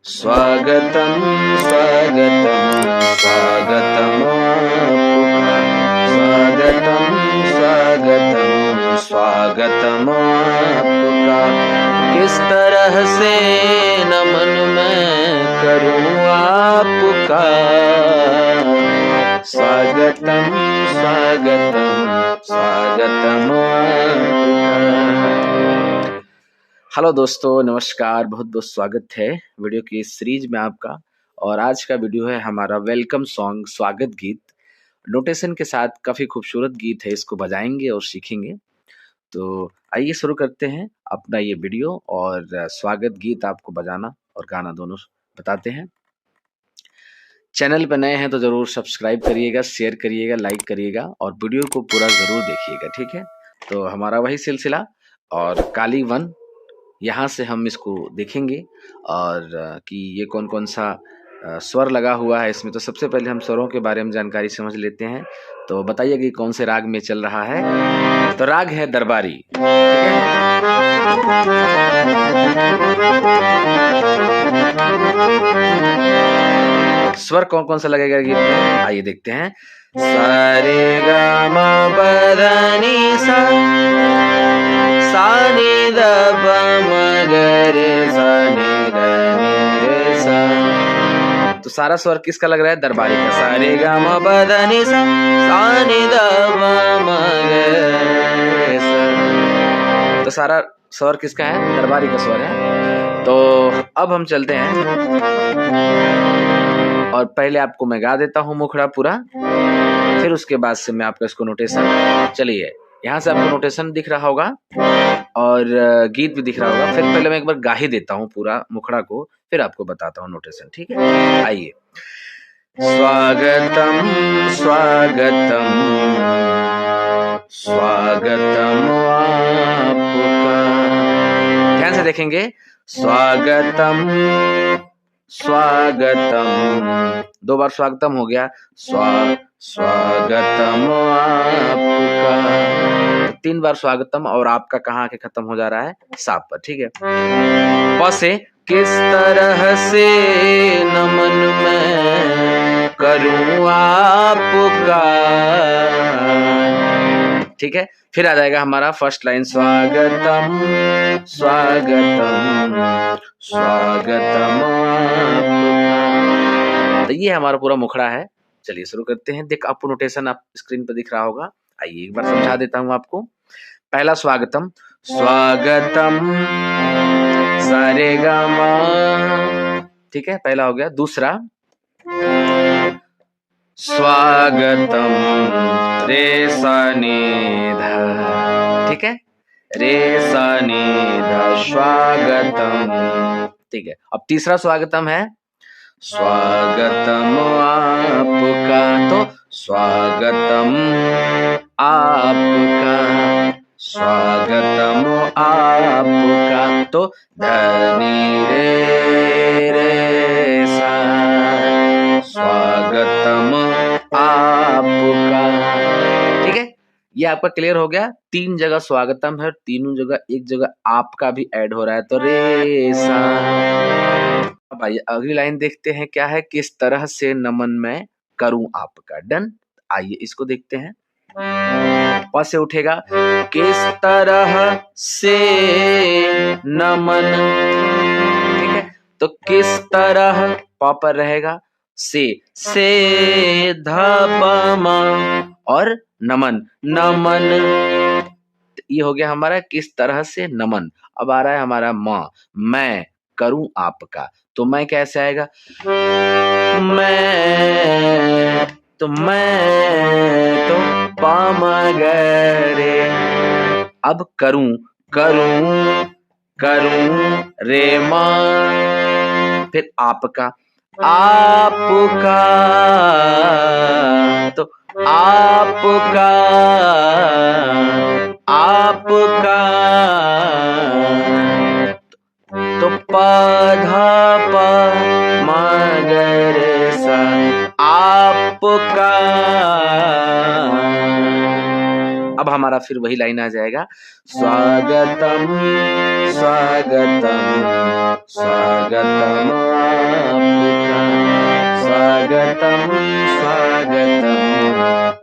स्वागतम स्वागतम स्वागतम आपका, स्वागतम स्वागतम स्वागतम आपका। किस तरह से नमन मैं करूं आपका, स्वागतम स्वागतम स्वागतम आपका। हेलो दोस्तों, नमस्कार, बहुत बहुत स्वागत है वीडियो की इस सीरीज में आपका। और आज का वीडियो है हमारा वेलकम सॉन्ग, स्वागत गीत नोटेशन के साथ। काफ़ी खूबसूरत गीत है, इसको बजाएंगे और सीखेंगे। तो आइए शुरू करते हैं अपना ये वीडियो और स्वागत गीत आपको बजाना और गाना दोनों बताते हैं। चैनल पर नए हैं तो ज़रूर सब्सक्राइब करिएगा, शेयर करिएगा, लाइक करिएगा और वीडियो को पूरा ज़रूर देखिएगा, ठीक है। तो हमारा वही सिलसिला और काली वन, यहाँ से हम इसको देखेंगे और कि ये कौन कौन सा स्वर लगा हुआ है इसमें। तो सबसे पहले हम स्वरों के बारे में जानकारी समझ लेते हैं। तो बताइए कि कौन से राग में चल रहा है। तो राग है दरबारी, ठीक है। स्वर कौन कौन सा लगेगा गीत में, आइए देखते हैं। सा रे गा मा पा धा नी सा, सा नी ध प म ग रे सा नी ध नी रे सा। तो सारा स्वर किसका लग रहा है? दरबारी का। सा रे गा म प ध नी सा, सा नी ध प म ग रे सा। तो सारा स्वर किसका है? दरबारी का स्वर है। तो अब हम चलते हैं और पहले आपको मैं गा देता हूँ मुखड़ा पूरा, फिर उसके बाद से मैं आपका इसको नोटेशन। चलिए, यहाँ से आपको नोटेशन दिख रहा होगा और गीत भी दिख रहा होगा। फिर पहले मैं एक बार गा ही देता हूँ पूरा मुखड़ा को, फिर आपको बताता हूँ नोटेशन, ठीक है। आइए। स्वागतम स्वागतम स्वागतम आपका, ध्यान से देखेंगे। स्वागतम स्वागतम, दो बार स्वागतम हो गया। स्वागतम आपका, तीन बार स्वागतम और आपका कहाँ के खत्म हो जा रहा है? साप पर, ठीक है। प से किस तरह से नमन मैं करूं आपका, ठीक है। फिर आ जाएगा हमारा फर्स्ट लाइन, स्वागतम स्वागतम स्वागतम आपका। तो ये हमारा पूरा मुखड़ा है। चलिए शुरू करते हैं। देख, आपको नोटेशन आप स्क्रीन पर दिख रहा होगा। आइए एक बार समझा देता हूँ आपको। पहला स्वागतम, स्वागतम सा रे गा मा, ठीक है, पहला हो गया। दूसरा स्वागतम रे सा नी धा, ठीक है, रे सा नी धा स्वागतम, ठीक है। अब तीसरा स्वागतम है स्वागतम आपका, तो स्वागतम आपका, स्वागतम आपका, तो धनी रे रे सा, स्वागतम आपका, ठीक है। ये आपका क्लियर हो गया। तीन जगह स्वागतम है, तीनों जगह एक जगह आपका भी ऐड हो रहा है, तो रे सा। अब आइए अगली लाइन देखते हैं क्या है। किस तरह से नमन मैं करूं आपका। डन। आइए इसको देखते हैं। प से उठेगा, किस तरह से नमन, ठीक है। तो किस तरह प पर रहेगा, से ध प म और नमन, नमन, ये हो गया हमारा किस तरह से नमन। अब आ रहा है हमारा म, मैं करूं आपका। तो मैं कैसे आएगा? मैं तो पा म ग रे। अब करूं, करूं करूं रे मा, फिर आपका, आपका, तो आपका, आपका, तो प धा प म ग रे सा, आपका। अब हमारा फिर वही लाइन आ जाएगा, स्वागतम स्वागतम स्वागतम स्वागतम स्वागतम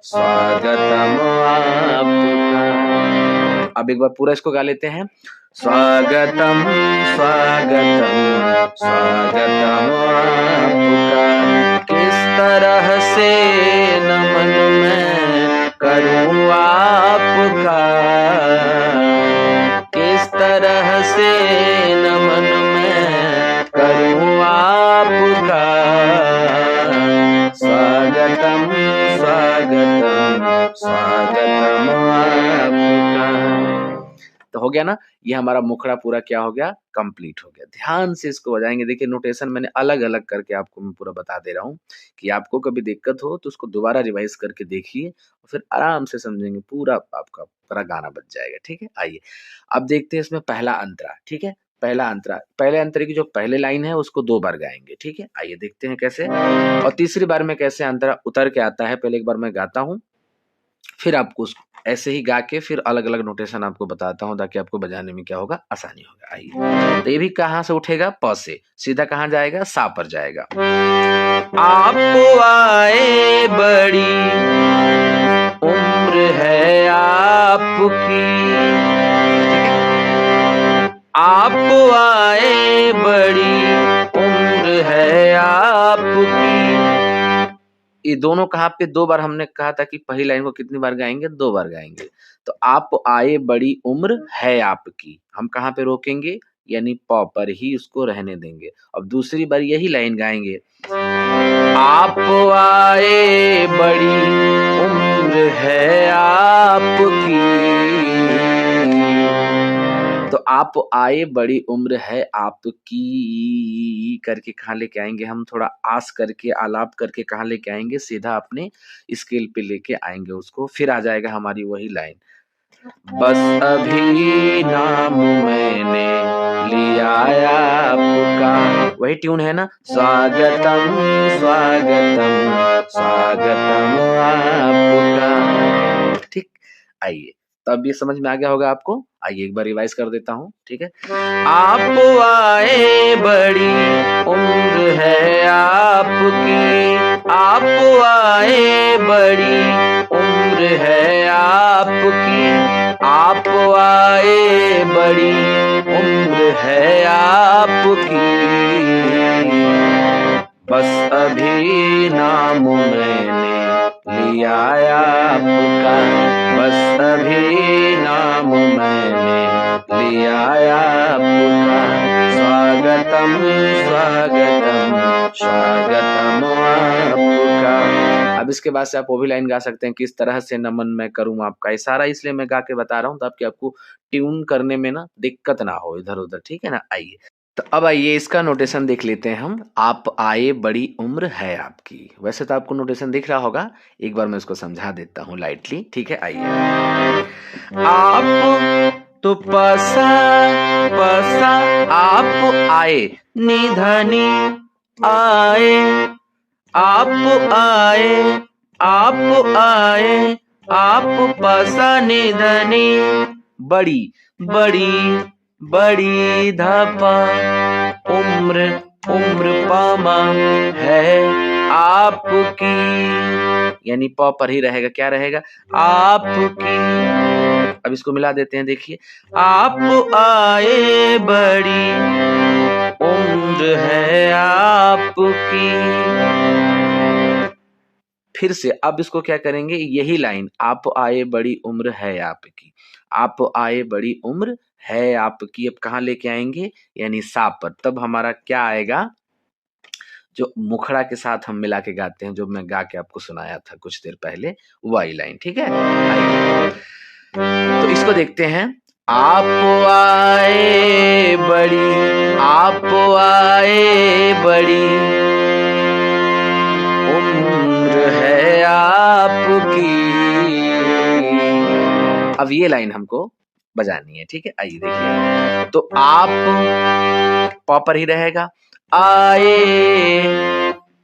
स्वागतम आपका। अब एक बार पूरा इसको गा लेते हैं। स्वागतम स्वागतम स्वागतम आपका, किस तरह से नमन मैं करूं आपका, किस तरह से नमन मैं करूं आपका। स्वागतम स्वागतम स्वागतम आपका। तो हो गया ना, ये हमारा मुखड़ा पूरा क्या हो गया, कंप्लीट हो गया। ध्यान से इसको बजाएंगे। देखिए नोटेशन मैंने अलग अलग करके आपको मैं पूरा बता दे रहा हूँ कि आपको कभी दिक्कत हो तो उसको दोबारा रिवाइज करके देखिए और फिर आराम से समझेंगे, पूरा आपका पूरा गाना बच जाएगा। ठीक है, आइए अब देखते हैं इसमें पहला अंतरा। ठीक है, पहला अंतरा, पहले अंतरे की जो पहले लाइन है उसको 2 बार गाएंगे। ठीक है, आइए देखते हैं कैसे, और तीसरी बार में कैसे अंतरा उतर के आता है। पहले एक बार मैं गाता हूँ, फिर आपको उसको ऐसे ही गा के फिर अलग अलग नोटेशन आपको बताता हूँ ताकि आपको बजाने में क्या होगा, आसानी होगा। आइए, तो ये भी कहाँ से उठेगा, प से सीधा कहाँ जाएगा, सा पर जाएगा। आप आए बड़ी उम्र है आपकी, आप आए बड़ी उम्र है आपकी। ये दोनों कहाँ पे 2 बार हमने कहा था कि पहली लाइन को कितनी बार गाएंगे, 2 बार गाएंगे। तो आप आए बड़ी उम्र है आपकी, हम कहाँ पे रोकेंगे, यानी प पर ही उसको रहने देंगे। अब दूसरी बार यही लाइन गाएंगे, आप आए बड़ी उम्र है आपकी। तो आप आए बड़ी उम्र है आपकी करके कहाँ लेके आएंगे हम, थोड़ा आस करके आलाप करके कहाँ लेके आएंगे, सीधा अपने स्केल पे लेके आएंगे उसको। फिर आ जाएगा हमारी वही लाइन, बस अभी नाम मैंने लिया आपका। वही ट्यून है ना, स्वागतम स्वागतम स्वागतम आपका। ठीक, आइए, तब ये समझ में आ गया होगा आपको। आइए एक बार रिवाइज कर देता हूँ। ठीक है, आप आए बड़ी उम्र है आपकी, आप आए बड़ी उम्र है आपकी, आप आए बड़ी उम्र है आपकी। बस अभी नाम मैंने लिया आपका, बस अभी नाम मैंने लिया आपका। स्वागतम स्वागतम स्वागतम आपका। अब इसके बाद से आप वो भी लाइन गा सकते हैं, किस तरह से नमन मैं करूं आपका। ये सारा इसलिए मैं गा के बता रहा हूं ताकि आपको ट्यून करने में ना दिक्कत ना हो इधर उधर। ठीक है ना, आइए, तो अब आइए इसका नोटेशन देख लेते हैं हम। आप आए बड़ी उम्र है आपकी, वैसे तो आपको नोटेशन दिख रहा होगा, एक बार मैं इसको समझा देता हूँ लाइटली। ठीक है, आइए, आप तो पसा पसा, आप आए निधनी आए, आप आए, आप आए, आप पसा निधनी, बड़ी बड़ी बड़ी धपा, उम्र उम्र पामा है आपकी, यानी प पर ही रहेगा, क्या रहेगा, आपकी। अब इसको मिला देते हैं, देखिए, आप आए बड़ी उम्र है आपकी। फिर से अब इसको क्या करेंगे, यही लाइन, आप आए बड़ी उम्र है आपकी, आप आए बड़ी उम्र है आपकी, अब कहाँ लेके आएंगे, यानी सा पर। तब हमारा क्या आएगा, जो मुखड़ा के साथ हम मिला के गाते हैं, जो मैं गा के आपको सुनाया था कुछ देर पहले, वही लाइन। ठीक है, आइए, तो इसको देखते हैं। आप आए बड़ी, आप आए बड़ी उम्र है आपकी। अब ये लाइन हमको बजानी है। ठीक है, आइए देखिए, तो आप प पर ही रहेगा, आए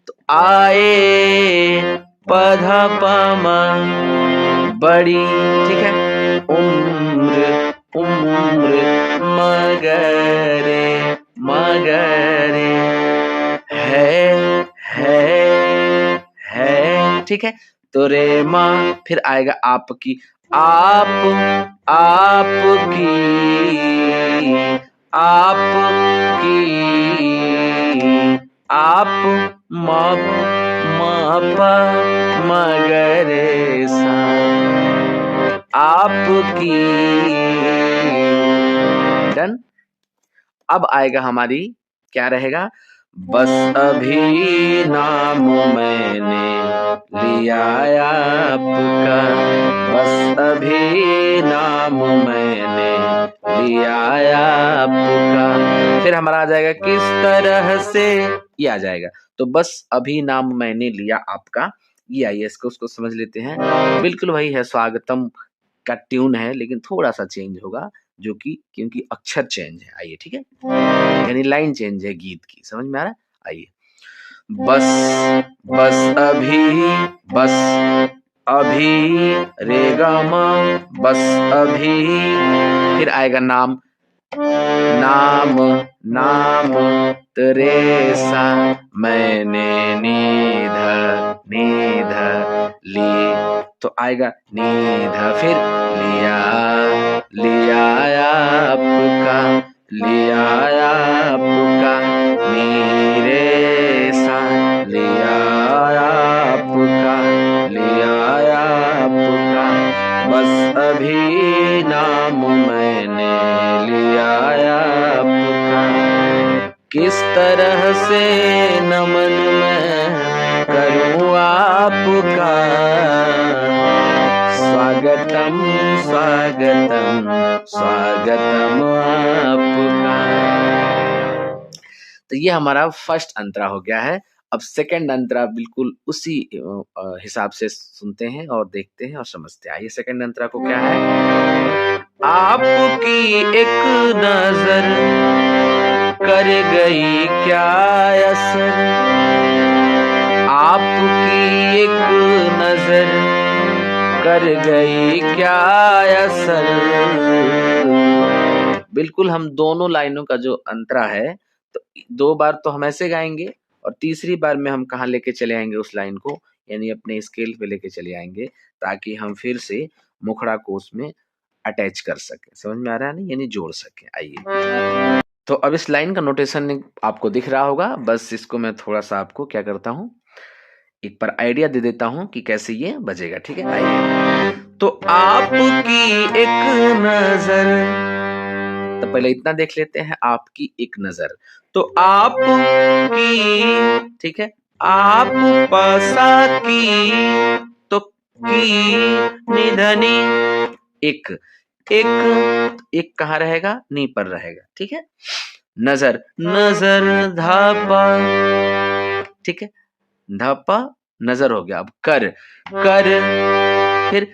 तो आए पधा पामा बड़ी, ठीक है, उम्र उम्र मगरे मगरे है ठीक है। तो रे मा, फिर आएगा आपकी, आप, आपकी, आपकी, आप, मा, मा पा, मगरे सा, आपकी। डन। अब आएगा हमारी, क्या रहेगा, बस अभी नाम मैंने लिया आपका, बस अभी नाम मैंने लिया आपका। फिर हमारा आ जाएगा किस तरह से, ये आ जाएगा। तो बस अभी नाम मैंने लिया आपका, ये आइए इसको उसको समझ लेते हैं। बिल्कुल वही है, स्वागतम का ट्यून है, लेकिन थोड़ा सा चेंज होगा, जो कि क्योंकि अक्षर चेंज है। आइए, ठीक है, यानी लाइन चेंज है गीत की, समझ में आ रहा है। आइए, बस, बस अभी, बस अभी, रे गा मा, बस अभी। फिर आएगा नाम, नाम, नाम, तेरे सा, मैंने निध, निध ली, तो आएगा निध, फिर लिया, लिया आपका, लिया आपका, नीरे सा, लिया आपका, लिया आपका, बस अभी नाम मैंने लिया आपका, किस तरह से नमन मैं करूं आपका, स्वागतम, स्वागतम, स्वागतम आपका। तो ये हमारा फर्स्ट अंतरा हो गया है। अब सेकंड अंतरा बिल्कुल उसी हिसाब से सुनते हैं और देखते हैं और समझते हैं। आइए, सेकंड अंतरा को क्या है, आपकी एक नजर कर गई क्या असर, आपकी एक नजर कर गई क्या असर। बिल्कुल हम दोनों लाइनों का जो अंतरा है, तो 2 बार तो हम ऐसे गाएंगे और तीसरी बार में हम कहाँ लेके चले आएंगे उस लाइन को, यानी अपने स्केल पे लेके चले आएंगे, ताकि हम फिर से मुखड़ा को उसमें अटैच कर सके। समझ में आ रहा है ना, यानी जोड़ सके। आइए, तो अब इस लाइन का नोटेशन आपको दिख रहा होगा, बस इसको मैं थोड़ा सा आपको क्या करता हूँ, एक बार आइडिया दे देता हूँ कि कैसे ये बजेगा, ठीक है। आइए, तो आपकी एक नजर, तो पहले इतना देख लेते हैं, आपकी एक नजर, तो आपकी, ठीक है, आप पासा की, तो की निधनी, एक, एक, एक कहाँ रहेगा, नी पर रहेगा, ठीक है। नजर, नजर धापा, ठीक है, धापा नजर हो गया। अब कर, कर, फिर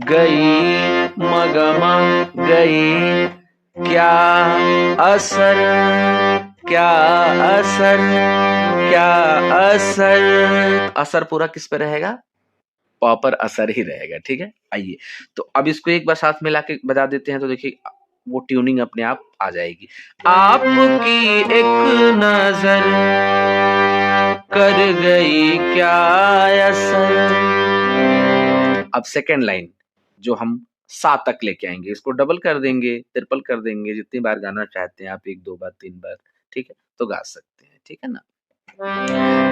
गई, मगमा, गई, क्या असर, क्या असर, क्या असर, असर पूरा किस पे रहेगा, प पर असर ही रहेगा, ठीक है। आइए, तो अब इसको एक बार साथ मिला के बजा देते हैं, तो देखिए वो ट्यूनिंग अपने आप आ जाएगी। आपकी एक नजर कर गई क्या असर। अब सेकेंड लाइन जो हम सा तक लेके आएंगे, इसको डबल कर देंगे, ट्रिपल कर देंगे, जितनी बार गाना चाहते हैं आप, 1 2 बार 3 बार, ठीक है, तो गा सकते हैं, ठीक है ना।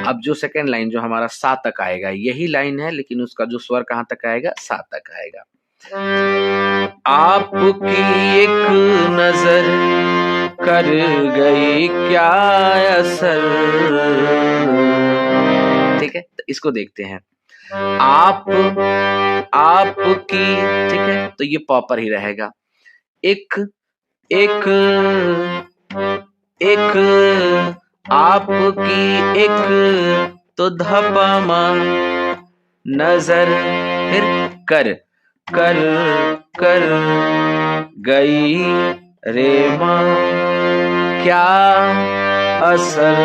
अब जो सेकेंड लाइन जो हमारा सा तक आएगा, यही लाइन है, लेकिन उसका जो स्वर कहाँ तक आएगा, सा तक आएगा। आपकी एक नजर कर गई क्या असर, ठीक है, तो इसको देखते हैं। आप, आपकी, ठीक है, तो ये पॉपर ही रहेगा। एक, एक, एक, आपकी एक, तो धपमा, नजर, फिर कर, कर, कर गई रे माँ, क्या असर,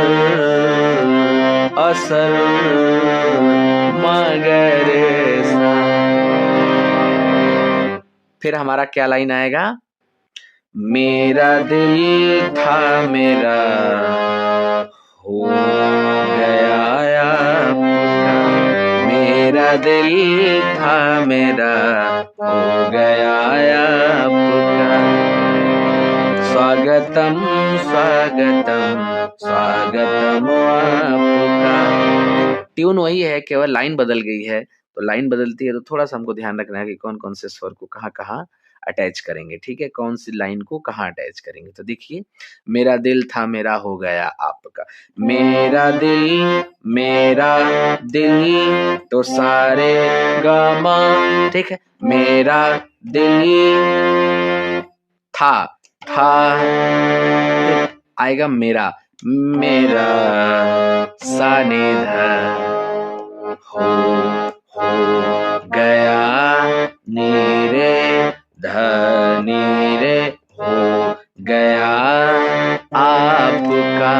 असर मगर सा। फिर हमारा क्या लाइन आएगा, मेरा दिल था मेरा हो गया आपका, मेरा दिल था मेरा हो गया आपका। स्वागतम स्वागतम स्वागतम आपका। ट्यून वही है, केवल लाइन बदल गई है। तो लाइन बदलती है तो थोड़ा सा हमको ध्यान रखना है कि कौन कौन से स्वर को कहाँ कहाँ अटैच करेंगे, ठीक है, कौन सी लाइन को कहाँ अटैच करेंगे। तो देखिए, मेरा दिल था मेरा हो गया आपका। मेरा दिल तो सारे गामा, ठीक है, मेरा दिल था आएगा मेरा सा नि ध हो गया नी रे हो गया आपका।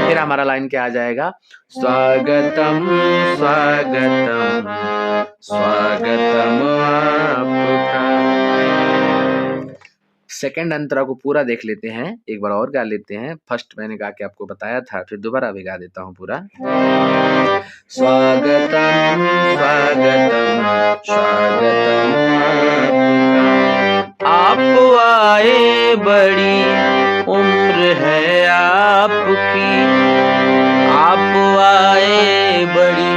फिर हमारा लाइन क्या आ जाएगा, स्वागतम स्वागतम स्वागतम आपका। सेकंड अंतरा को पूरा देख लेते हैं, एक बार और गा लेते हैं। फर्स्ट मैंने गा के आपको बताया था, फिर दोबारा भी गा देता हूँ पूरा। स्वागतम स्वागतम स्वागतम आप आए, बड़ी उम्र है आपकी। आप आए, बड़ी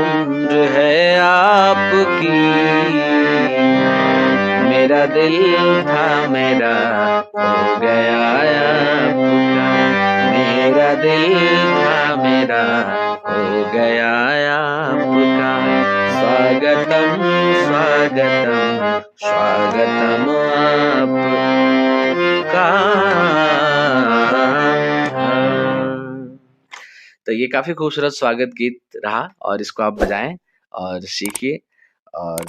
उम्र है आपकी। मेरा दिल था मेरा हो गया आपका। मेरा दिल था मेरा हो गया आपका। स्वागतम स्वागतम स्वागतम आपका। तो ये काफी खूबसूरत स्वागत गीत रहा और इसको आप बजाएं और सीखिए और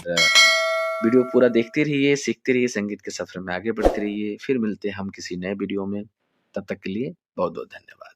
वीडियो पूरा देखते रहिए, सीखते रहिए, संगीत के सफर में आगे बढ़ते रहिए। फिर मिलते हैं हम किसी नए वीडियो में, तब तक के लिए बहुत बहुत धन्यवाद।